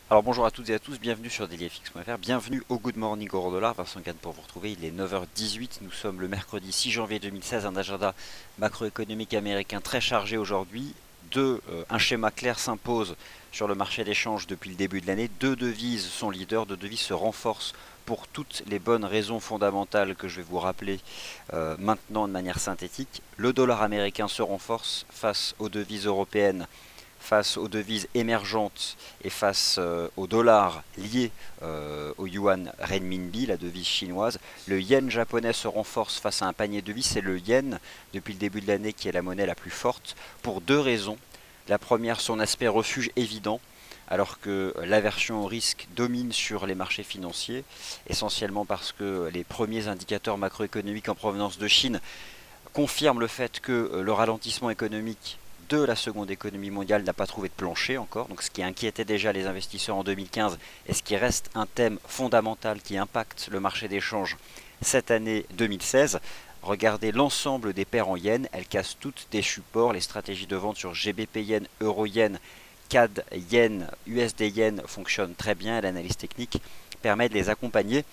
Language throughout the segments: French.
Alors bonjour à toutes et à tous, bienvenue sur dailyfx.fr, bienvenue au Good Morning Euro Dollar, Vincent Gann pour vous retrouver, il est 9h18, nous sommes le mercredi 6 janvier 2016, un agenda macroéconomique américain très chargé aujourd'hui. Un schéma clair s'impose sur le marché d'échange depuis le début de l'année, deux devises sont leaders, deux devises se renforcent pour toutes les bonnes raisons fondamentales que je vais vous rappeler maintenant de manière synthétique. Le dollar américain se renforce face aux devises européennes, face aux devises émergentes et face au dollar lié au yuan renminbi, la devise chinoise. Le yen japonais se renforce face à un panier de devises. C'est le yen, depuis le début de l'année, qui est la monnaie la plus forte, pour deux raisons. La première, son aspect refuge évident, alors que l'aversion au risque domine sur les marchés financiers, essentiellement parce que les premiers indicateurs macroéconomiques en provenance de Chine confirme le fait que le ralentissement économique de la seconde économie mondiale n'a pas trouvé de plancher encore, donc ce qui inquiétait déjà les investisseurs en 2015 et ce qui reste un thème fondamental qui impacte le marché d'échange cette année 2016. Regardez l'ensemble des paires en yens, elles cassent toutes des supports, les stratégies de vente sur GBP yen, euro yen, CAD yen, USD yen fonctionnent très bien et l'analyse technique permet de les accompagner.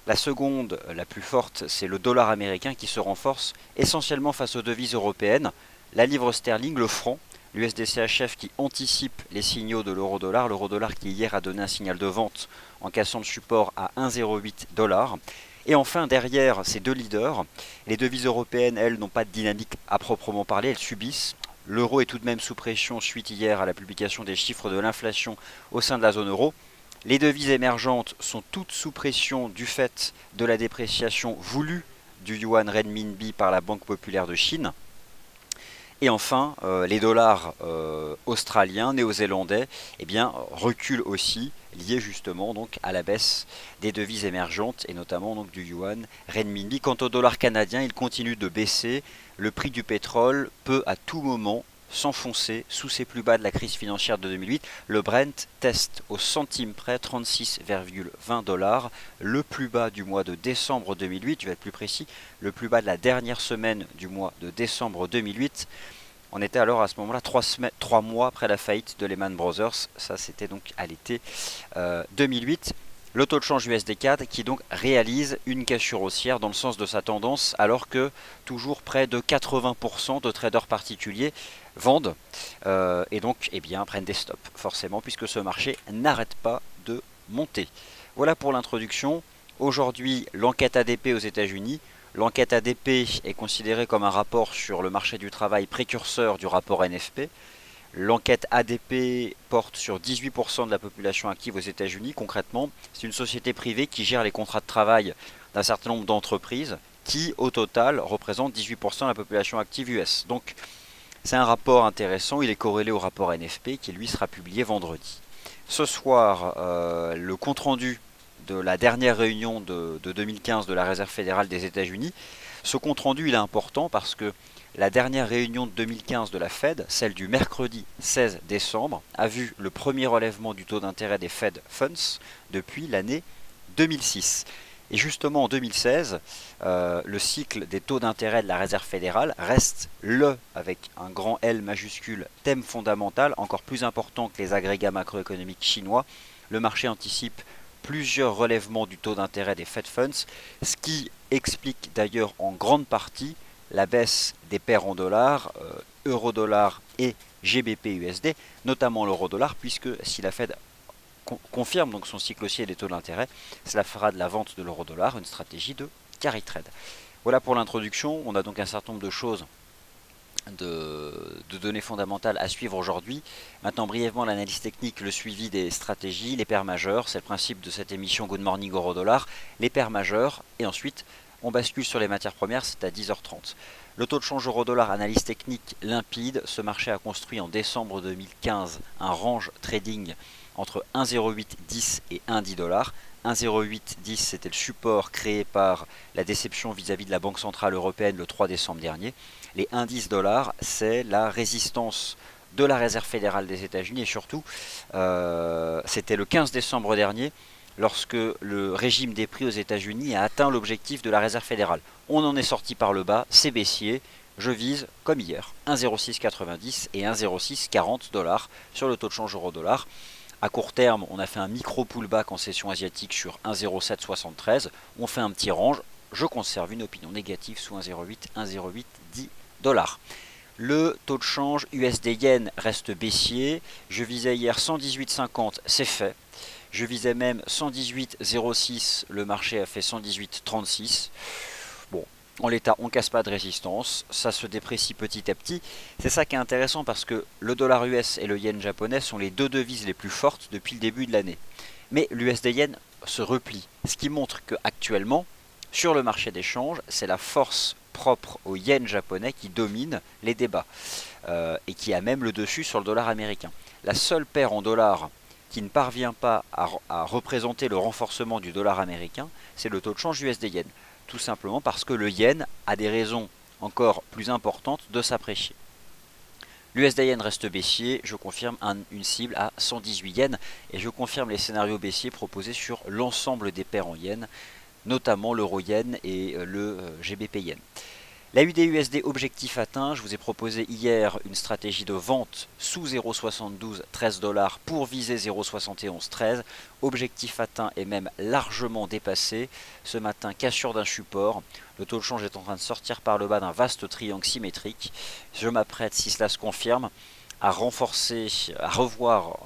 La seconde, la plus forte, c'est le dollar américain qui se renforce essentiellement face aux devises européennes, la livre sterling, le franc, l'USDCHF qui anticipe les signaux de l'euro-dollar qui hier a donné un signal de vente en cassant le support à 1,08 $. Et enfin, derrière ces deux leaders, les devises européennes, elles, n'ont pas de dynamique à proprement parler, elles subissent. L'euro est tout de même sous pression suite hier à la publication des chiffres de l'inflation au sein de la zone euro. Les devises émergentes sont toutes sous pression du fait de la dépréciation voulue du yuan renminbi par la Banque populaire de Chine. Et enfin, les dollars australiens, néo-zélandais, reculent aussi, liés justement donc à la baisse des devises émergentes et notamment donc du yuan renminbi. Quant au dollar canadien, il continue de baisser. Le prix du pétrole peut à tout moment s'enfoncer sous ses plus bas de la crise financière de 2008. Le Brent teste au centime près 36,20 $, le plus bas du mois de décembre 2008, je vais être plus précis, le plus bas de la dernière semaine du mois de décembre 2008. On était alors à ce moment-là 3 mois après la faillite de Lehman Brothers, ça c'était donc à l'été 2008. Le taux de change USD-CAD qui donc réalise une cassure haussière dans le sens de sa tendance alors que toujours près de 80% de traders particuliers vendent et donc prennent des stops forcément puisque ce marché n'arrête pas de monter. Voilà pour l'introduction. Aujourd'hui, l'enquête ADP aux États-Unis. L'enquête ADP est considérée comme un rapport sur le marché du travail précurseur du rapport NFP. L'enquête ADP porte sur 18% de la population active aux États-Unis. Concrètement, c'est une société privée qui gère les contrats de travail d'un certain nombre d'entreprises qui, au total, représentent 18% de la population active US. Donc, c'est un rapport intéressant. Il est corrélé au rapport NFP qui, lui, sera publié vendredi. Ce soir, le compte-rendu de la dernière réunion de 2015 de la Réserve fédérale des États-Unis. Ce compte-rendu, il est important parce que la dernière réunion de 2015 de la Fed, celle du mercredi 16 décembre, a vu le premier relèvement du taux d'intérêt des Fed Funds depuis l'année 2006. Et justement en 2016, le cycle des taux d'intérêt de la Réserve fédérale reste avec un grand L majuscule, thème fondamental, encore plus important que les agrégats macroéconomiques chinois. Le marché anticipe plusieurs relèvements du taux d'intérêt des Fed Funds, ce qui explique d'ailleurs en grande partie la baisse des paires en dollars, euro-dollar et GBP-USD, notamment l'euro-dollar, puisque si la Fed confirme donc son cycle haussier des taux d'intérêt, cela fera de la vente de l'euro-dollar une stratégie de carry trade. Voilà pour l'introduction, on a donc un certain nombre de choses de données fondamentales à suivre aujourd'hui. Maintenant brièvement l'analyse technique, le suivi des stratégies, les paires majeures, c'est le principe de cette émission Good Morning Euro Dollar, les paires majeures et ensuite on bascule sur les matières premières, c'est à 10h30. Le taux de change euro-dollar, analyse technique limpide, ce marché a construit en décembre 2015 un range trading entre 1,0810 et 1,10 $. 1,0810 c'était le support créé par la déception vis-à-vis de la Banque Centrale Européenne le 3 décembre dernier. Les 1,10 $, c'est la résistance de la Réserve fédérale des États-Unis et surtout, c'était le 15 décembre dernier lorsque le régime des prix aux États-Unis a atteint l'objectif de la Réserve fédérale. On en est sorti par le bas, c'est baissier. Je vise, comme hier, 1,0690 et 1,0640 $ sur le taux de change euro-dollar. À court terme, on a fait un micro pullback en session asiatique sur 1,0773. On fait un petit range. Je conserve une opinion négative sous 1,08, 1,0810 $. Le taux de change USD-Yen reste baissier. Je visais hier 118,50, c'est fait. Je visais même 118,06, le marché a fait 118,36. Bon, en l'état, on casse pas de résistance, ça se déprécie petit à petit. C'est ça qui est intéressant parce que le dollar US et le yen japonais sont les deux devises les plus fortes depuis le début de l'année. Mais l'USD-Yen se replie, ce qui montre qu'actuellement, sur le marché des changes, c'est la force propre au yen japonais qui domine les débats et qui a même le dessus sur le dollar américain. La seule paire en dollars qui ne parvient pas à représenter le renforcement du dollar américain, c'est le taux de change USD-Yen. Tout simplement parce que le yen a des raisons encore plus importantes de s'apprécier. L'USD-Yen reste baissier, je confirme une cible à 118 yens et je confirme les scénarios baissiers proposés sur l'ensemble des paires en yens, notamment l'euro-yen et le GBP-yen. La UD-USD objectif atteint, je vous ai proposé hier une stratégie de vente sous 0,7213 $ pour viser 0,7113. Objectif atteint et même largement dépassé. Ce matin, cassure d'un support. Le taux de change est en train de sortir par le bas d'un vaste triangle symétrique. Je m'apprête, si cela se confirme, à renforcer, à revoir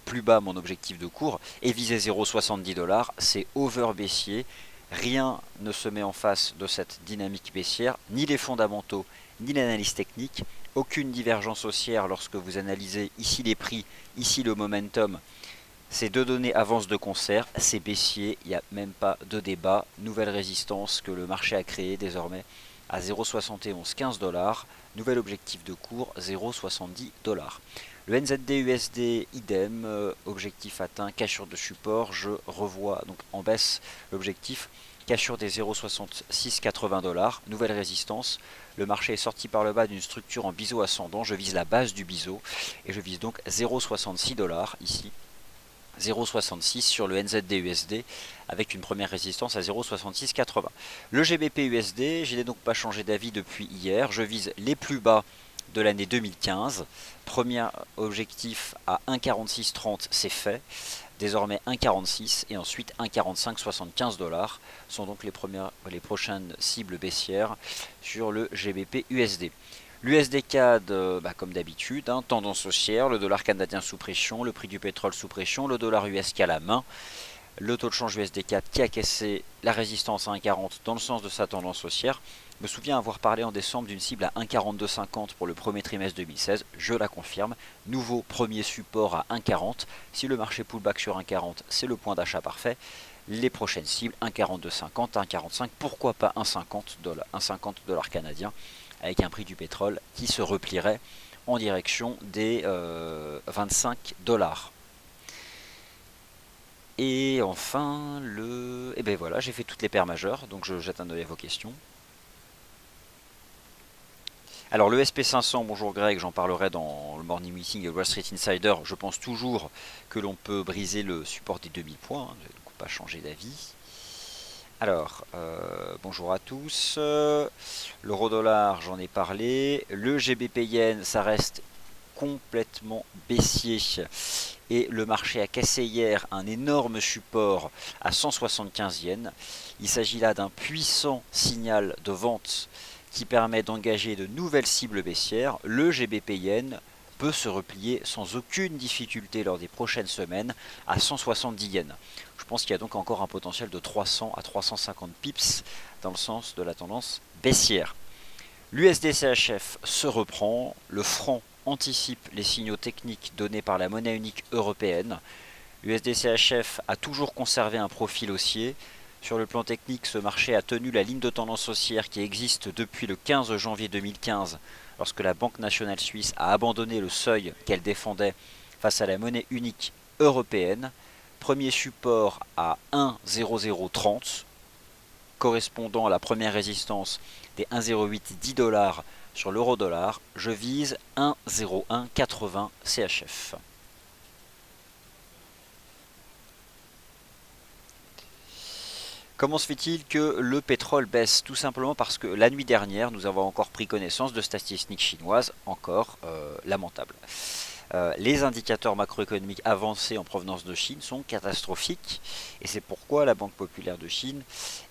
plus bas mon objectif de cours et viser 0,70 $. C'est over baissier. Rien ne se met en face de cette dynamique baissière, ni les fondamentaux, ni l'analyse technique. Aucune divergence haussière lorsque vous analysez ici les prix, ici le momentum. Ces deux données avancent de concert, c'est baissier, il n'y a même pas de débat. Nouvelle résistance que le marché a créée désormais à 0,7115 $. Nouvel objectif de cours, 0,70 $. Le NZD-USD, idem, objectif atteint, cassure de support, je revois donc en baisse l'objectif, cassure des 0,6680 $, nouvelle résistance. Le marché est sorti par le bas d'une structure en biseau ascendant, je vise la base du biseau et je vise donc 0,66 $ ici. 0,66 sur le NZD-USD avec une première résistance à 0,6680. Le GBP-USD, je n'ai donc pas changé d'avis depuis hier, je vise les plus bas de l'année 2015. Premier objectif à 1,4630, c'est fait. Désormais 1,46 et ensuite 1,4575 $ sont donc les prochaines cibles baissières sur le GBP USD. L'USD CAD, comme d'habitude, tendance haussière, le dollar canadien sous pression, le prix du pétrole sous pression, le dollar USK à la main. Le taux de change USD CAD qui a cassé la résistance à 1,40 dans le sens de sa tendance haussière. Je me souviens avoir parlé en décembre d'une cible à 1,4250 pour le premier trimestre 2016, je la confirme. Nouveau premier support à 1,40. Si le marché pullback sur 1,40, c'est le point d'achat parfait. Les prochaines cibles, 1,4250, 1,45, pourquoi pas 1,50 $ canadien, avec un prix du pétrole qui se replierait en direction des 25 $. Et enfin, et ben voilà, j'ai fait toutes les paires majeures, donc je jette un œil à vos questions. Alors le SP500, bonjour Greg, j'en parlerai dans le Morning Meeting et Wall Street Insider. Je pense toujours que l'on peut briser le support des 2000 points, je n'ai donc pas changé d'avis. Alors, bonjour à tous. L'euro-dollar, j'en ai parlé. Le GBP yen, ça reste complètement baissier. Et le marché a cassé hier un énorme support à 175 yens. Il s'agit là d'un puissant signal de vente qui permet d'engager de nouvelles cibles baissières. Le GBP yen peut se replier sans aucune difficulté lors des prochaines semaines à 170 yens. Je pense qu'il y a donc encore un potentiel de 300 à 350 pips dans le sens de la tendance baissière. L'USD-CHF se reprend, le franc anticipe les signaux techniques donnés par la monnaie unique européenne. L'USD-CHF a toujours conservé un profil haussier. Sur le plan technique, ce marché a tenu la ligne de tendance haussière qui existe depuis le 15 janvier 2015, lorsque la Banque nationale suisse a abandonné le seuil qu'elle défendait face à la monnaie unique européenne. Premier support à 1,0030, correspondant à la première résistance des 1,0810 $ sur l'euro-dollar. Je vise 1,0180 CHF. Comment se fait-il que le pétrole baisse? Tout simplement parce que la nuit dernière, nous avons encore pris connaissance de statistiques chinoises encore lamentables. Les indicateurs macroéconomiques avancés en provenance de Chine sont catastrophiques et c'est pourquoi la Banque populaire de Chine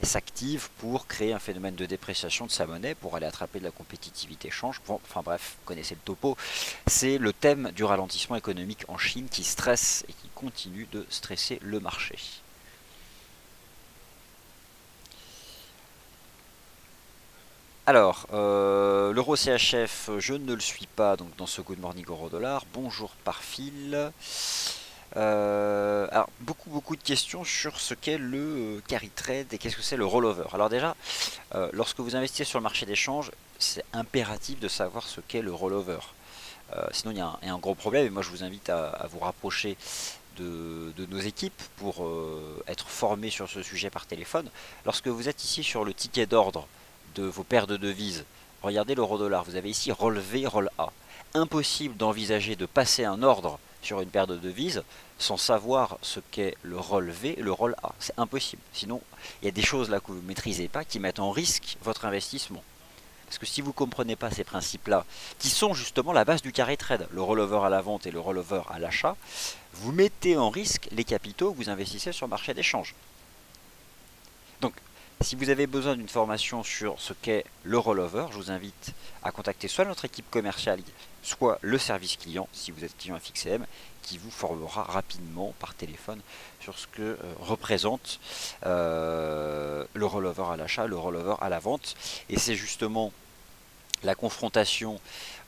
s'active pour créer un phénomène de dépréciation de sa monnaie pour aller attraper de la compétitivité change. Bon, enfin bref, vous connaissez le topo. C'est le thème du ralentissement économique en Chine qui stresse et qui continue de stresser le marché. Alors, l'euro CHF, je ne le suis pas donc dans ce Good Morning Euro Dollar. Bonjour par fil. Alors, beaucoup de questions sur ce qu'est le carry trade et qu'est-ce que c'est le rollover. Alors déjà, lorsque vous investissez sur le marché d'échange, c'est impératif de savoir ce qu'est le rollover. Sinon, il y a un gros problème et moi je vous invite à vous rapprocher de nos équipes pour être formé sur ce sujet par téléphone. Lorsque vous êtes ici sur le ticket d'ordre de vos paires de devises, regardez l'euro-dollar, vous avez ici relevé, roll A. Impossible d'envisager de passer un ordre sur une paire de devises sans savoir ce qu'est le relevé et le roll A. C'est impossible. Sinon, il y a des choses là que vous ne maîtrisez pas qui mettent en risque votre investissement. Parce que si vous ne comprenez pas ces principes-là, qui sont justement la base du carry trade, le rollover à la vente et le rollover à l'achat, vous mettez en risque les capitaux que vous investissez sur le marché d'échange. Donc, si vous avez besoin d'une formation sur ce qu'est le rollover, je vous invite à contacter soit notre équipe commerciale, soit le service client, si vous êtes client FXCM, qui vous formera rapidement par téléphone sur ce que représente le rollover à l'achat, le rollover à la vente. Et c'est justement la confrontation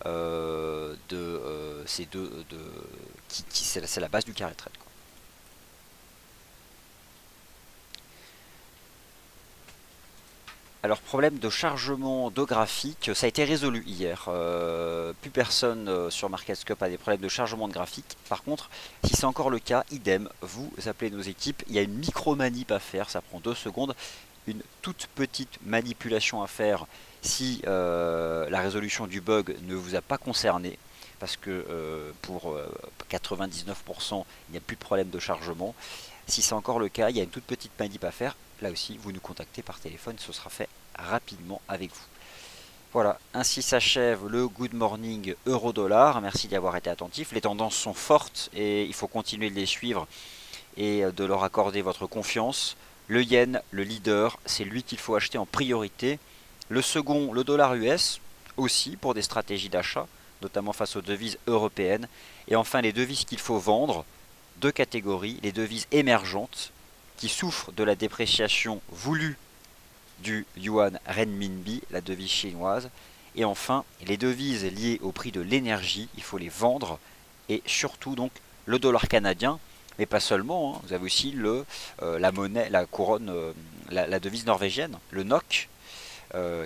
de ces deux, c'est la base du carry trade. Alors, problème de chargement de graphique, ça a été résolu hier. Plus personne sur MarketScope a des problèmes de chargement de graphique. Par contre, si c'est encore le cas, idem, vous appelez nos équipes. Il y a une micro-manip à faire, ça prend 2 secondes. Une toute petite manipulation à faire si la résolution du bug ne vous a pas concerné. Parce que pour 99%, il n'y a plus de problème de chargement. Si c'est encore le cas, il y a une toute petite manip à faire. Là aussi, vous nous contactez par téléphone, ce sera fait rapidement avec vous. Voilà, ainsi s'achève le Good Morning Euro-Dollar. Merci d'y avoir été attentif. Les tendances sont fortes et il faut continuer de les suivre et de leur accorder votre confiance. Le yen, le leader, c'est lui qu'il faut acheter en priorité. Le second, le dollar US, aussi pour des stratégies d'achat, notamment face aux devises européennes. Et enfin, les devises qu'il faut vendre, deux catégories, les devises émergentes qui souffrent de la dépréciation voulue du yuan renminbi, la devise chinoise. Et enfin, les devises liées au prix de l'énergie, il faut les vendre. Et surtout donc le dollar canadien, mais pas seulement, hein. Vous avez aussi la monnaie, la couronne, la devise norvégienne, le NOK,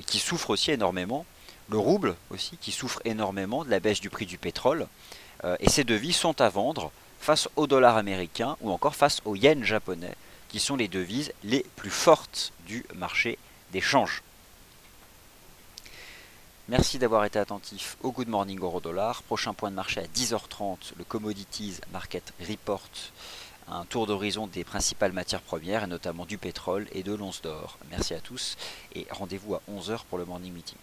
qui souffre aussi énormément. Le rouble aussi, qui souffre énormément de la baisse du prix du pétrole. Et ces devises sont à vendre face au dollar américain ou encore face au yen japonais, qui sont les devises les plus fortes du marché des changes. Merci d'avoir été attentif au Good Morning Euro Dollar. Prochain point de marché à 10h30, le Commodities Market Report, un tour d'horizon des principales matières premières et notamment du pétrole et de l'once d'or. Merci à tous et rendez-vous à 11h pour le Morning Meeting.